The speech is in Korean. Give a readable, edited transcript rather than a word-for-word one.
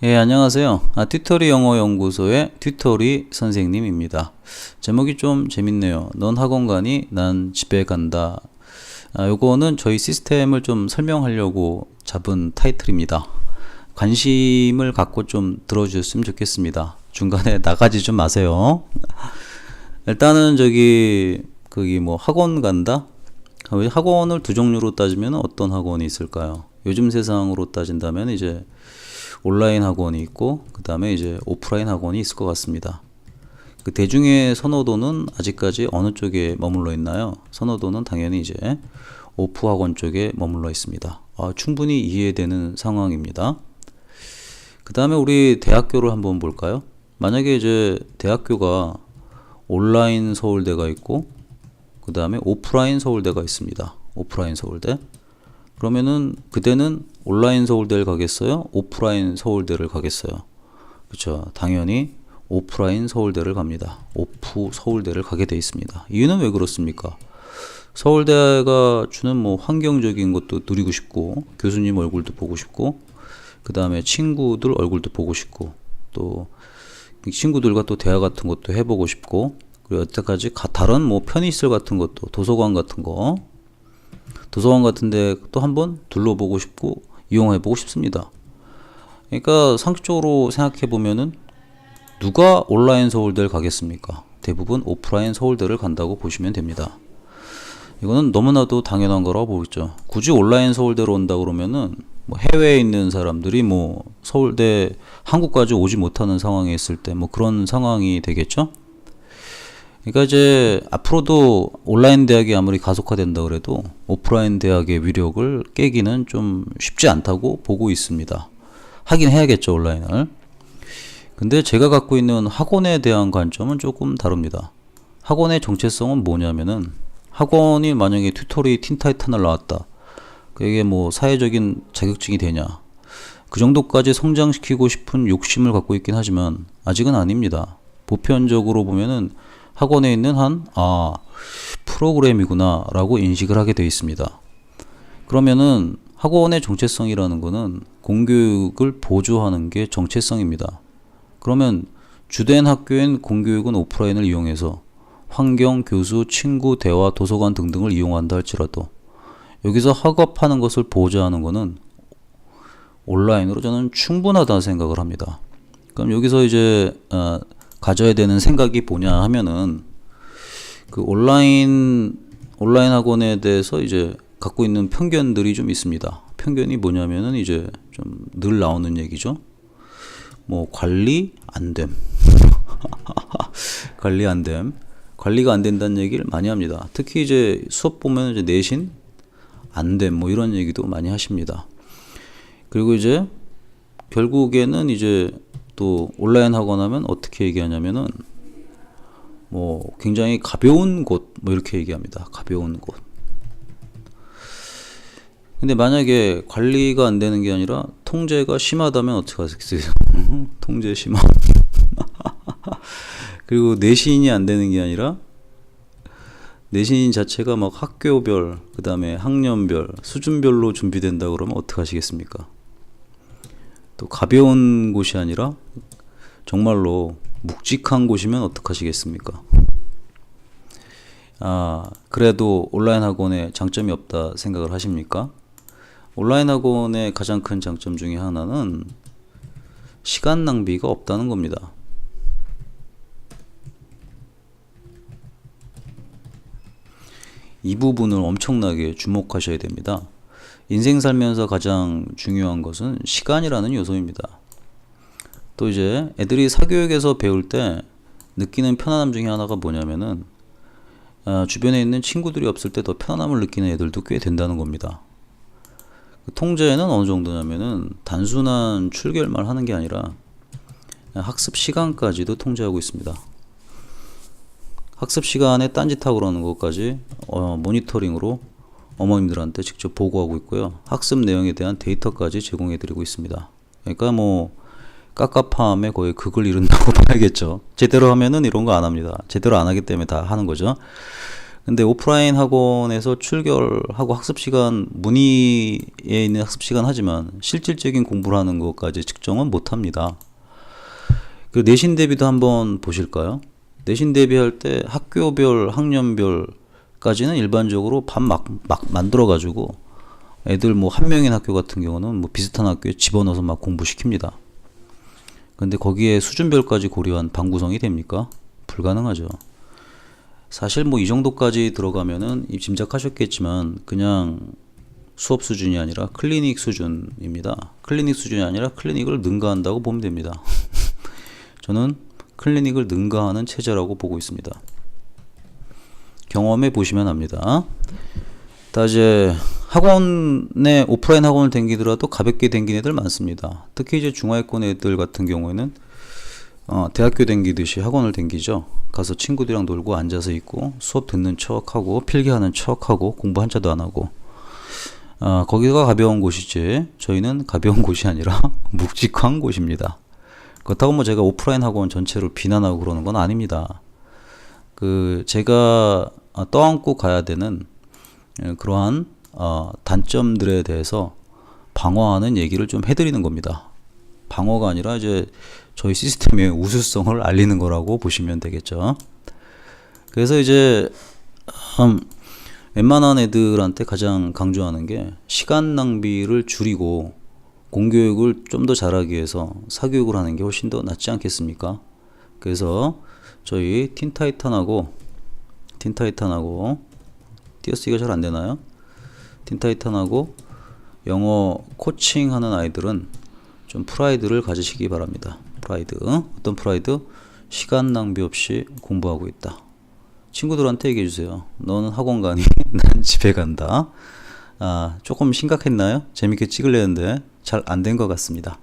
예, 안녕하세요. 튜터리 영어 연구소의 튜터리 선생님입니다. 제목이 좀 재밌네요. 넌 학원 가니? 난 집에 간다. 요거는 저희 시스템을 좀 설명하려고 잡은 타이틀입니다. 관심을 갖고 좀 들어주셨으면 좋겠습니다. 중간에 나가지 좀 마세요. 일단은 거기 뭐 학원 간다? 학원을 두 종류로 따지면 어떤 학원이 있을까요? 요즘 세상으로 따진다면 이제 온라인 학원이 있고 그 다음에 이제 오프라인 학원이 있을 것 같습니다. 그 대중의 선호도는 아직까지 어느 쪽에 머물러 있나요? 선호도는 당연히 이제 오프 학원 쪽에 머물러 있습니다. 충분히 이해되는 상황입니다. 그 다음에 우리 대학교를 한번 볼까요? 만약에 이제 대학교가 온라인 서울대가 있고 그 다음에 오프라인 서울대가 있습니다. 오프라인 서울대. 그러면은 그때는 온라인 서울대를 가겠어요? 오프라인 서울대를 가겠어요? 그렇죠. 당연히 오프라인 서울대를 갑니다. 오프 서울대를 가게 돼 있습니다. 이유는 왜 그렇습니까? 서울대가 주는 뭐 환경적인 것도 누리고 싶고 교수님 얼굴도 보고 싶고 그 다음에 친구들 얼굴도 보고 싶고 또 친구들과 또 대화 같은 것도 해보고 싶고 그리고 여태까지 다른 뭐 편의시설 같은 것도 도서관 같은 거 도서관 같은데 또 한번 둘러보고 싶고 이용해보고 싶습니다. 그러니까 상식적으로 생각해보면은 누가 온라인 서울대를 가겠습니까? 대부분 오프라인 서울대를 간다고 보시면 됩니다. 이거는 너무나도 당연한 거라고 보겠죠. 굳이 온라인 서울대로 온다 그러면은 뭐 해외에 있는 사람들이 뭐 서울대 한국까지 오지 못하는 상황에 있을 때 뭐 그런 상황이 되겠죠. 그러니까 이제 앞으로도 온라인 대학이 아무리 가속화된다 그래도 오프라인 대학의 위력을 깨기는 좀 쉽지 않다고 보고 있습니다. 하긴 해야겠죠, 온라인을. 근데 제가 갖고 있는 학원에 대한 관점은 조금 다릅니다. 학원의 정체성은 뭐냐면은 학원이 만약에 튜토리 틴타이탄을 나왔다. 그게 뭐 사회적인 자격증이 되냐. 그 정도까지 성장시키고 싶은 욕심을 갖고 있긴 하지만 아직은 아닙니다. 보편적으로 보면은 학원에 있는 프로그램이구나 라고 인식을 하게 되어 있습니다. 그러면은 학원의 정체성이라는 거는 공교육을 보조하는 게 정체성입니다. 그러면 주된 학교인 공교육은 오프라인을 이용해서 환경, 교수, 친구, 대화, 도서관 등등을 이용한다 할지라도 여기서 학업하는 것을 보조하는 거는 온라인으로 저는 충분하다 생각을 합니다. 그럼 여기서 이제 가져야 되는 생각이 뭐냐 하면은 그 온라인 학원에 대해서 이제 갖고 있는 편견들이 좀 있습니다. 편견이 뭐냐면은 이제 좀 늘 나오는 얘기죠. 뭐 관리 안 됨. 관리 안 됨. 관리가 안 된다는 얘기를 많이 합니다. 특히 이제 수업 보면 이제 내신 안 됨. 뭐 이런 얘기도 많이 하십니다. 그리고 이제 결국에는 이제 또 온라인 학원 하면 어떻게 얘기하냐면은 뭐 굉장히 가벼운 곳 뭐 이렇게 얘기합니다. 가벼운 곳. 근데 만약에 관리가 안 되는 게 아니라 통제가 심하다면 어떻게 하겠어요? 통제 심함. 그리고 내신이 안 되는 게 아니라 내신 자체가 막 학교별, 그 다음에 학년별, 수준별로 준비된다 그러면 어떻게 하시겠습니까? 또 가벼운 곳이 아니라 정말로 묵직한 곳이면 어떡하시겠습니까? 그래도 온라인 학원에 장점이 없다 생각을 하십니까? 온라인 학원의 가장 큰 장점 중에 하나는 시간 낭비가 없다는 겁니다. 이 부분을 엄청나게 주목하셔야 됩니다. 인생 살면서 가장 중요한 것은 시간이라는 요소입니다. 또 이제 애들이 사교육에서 배울 때 느끼는 편안함 중에 하나가 뭐냐면은 주변에 있는 친구들이 없을 때 더 편안함을 느끼는 애들도 꽤 된다는 겁니다. 그 통제는 어느 정도냐면은 단순한 출결만 하는 게 아니라 학습 시간까지도 통제하고 있습니다. 학습 시간에 딴짓하고 그러는 것까지 모니터링으로 어머님들한테 직접 보고하고 있고요. 학습 내용에 대한 데이터까지 제공해 드리고 있습니다. 그러니까 뭐 깝깝함에 거의 극을 이룬다고 봐야겠죠. 제대로 하면은 이런 거 안 합니다. 제대로 안 하기 때문에 다 하는 거죠. 근데 오프라인 학원에서 출결하고 학습시간, 문의에 있는 학습시간 하지만 실질적인 공부를 하는 것까지 측정은 못합니다. 그 내신 대비도 한번 보실까요? 내신 대비할 때 학교별, 학년별까지는 일반적으로 반 막 만들어 가지고 애들 뭐 한 명인 학교 같은 경우는 뭐 비슷한 학교에 집어넣어서 막 공부시킵니다. 근데 거기에 수준별까지 고려한 반 구성이 됩니까? 불가능하죠. 사실 뭐 이 정도까지 들어가면은 짐작하셨겠지만 그냥 수업 수준이 아니라 클리닉 수준입니다. 클리닉 수준이 아니라 클리닉을 능가한다고 보면 됩니다. 저는 클리닉을 능가하는 체제라고 보고 있습니다. 경험해 보시면 압니다. 다 이제 학원에 오프라인 학원을 댕기더라도 가볍게 댕기는 애들 많습니다. 특히 이제 중하위권 애들 같은 경우에는 대학교 댕기듯이 학원을 댕기죠. 가서 친구들이랑 놀고 앉아서 있고 수업 듣는 척하고 필기하는 척하고 공부 한자도 안 하고 거기가 가벼운 곳이지 저희는 가벼운 곳이 아니라 묵직한 곳입니다. 그렇다고 뭐 제가 오프라인 학원 전체를 비난하고 그러는 건 아닙니다. 그 제가 떠안고 가야 되는 그러한 단점들에 대해서 방어하는 얘기를 좀 해드리는 겁니다. 방어가 아니라 이제 저희 시스템의 우수성을 알리는 거라고 보시면 되겠죠. 그래서 이제 웬만한 애들한테 가장 강조하는 게 시간 낭비를 줄이고 공교육을 좀 더 잘하기 위해서 사교육을 하는 게 훨씬 더 낫지 않겠습니까? 그래서 저희 틴타이탄하고 띄어쓰기가 잘 안 되나요? 틴타이탄하고 영어 코칭하는 아이들은 좀 프라이드를 가지시기 바랍니다. 프라이드. 어떤 프라이드? 시간 낭비 없이 공부하고 있다. 친구들한테 얘기해 주세요. 너는 학원 가니? 난 집에 간다. 조금 심각했나요? 재밌게 찍으려는데 잘 안 된 것 같습니다.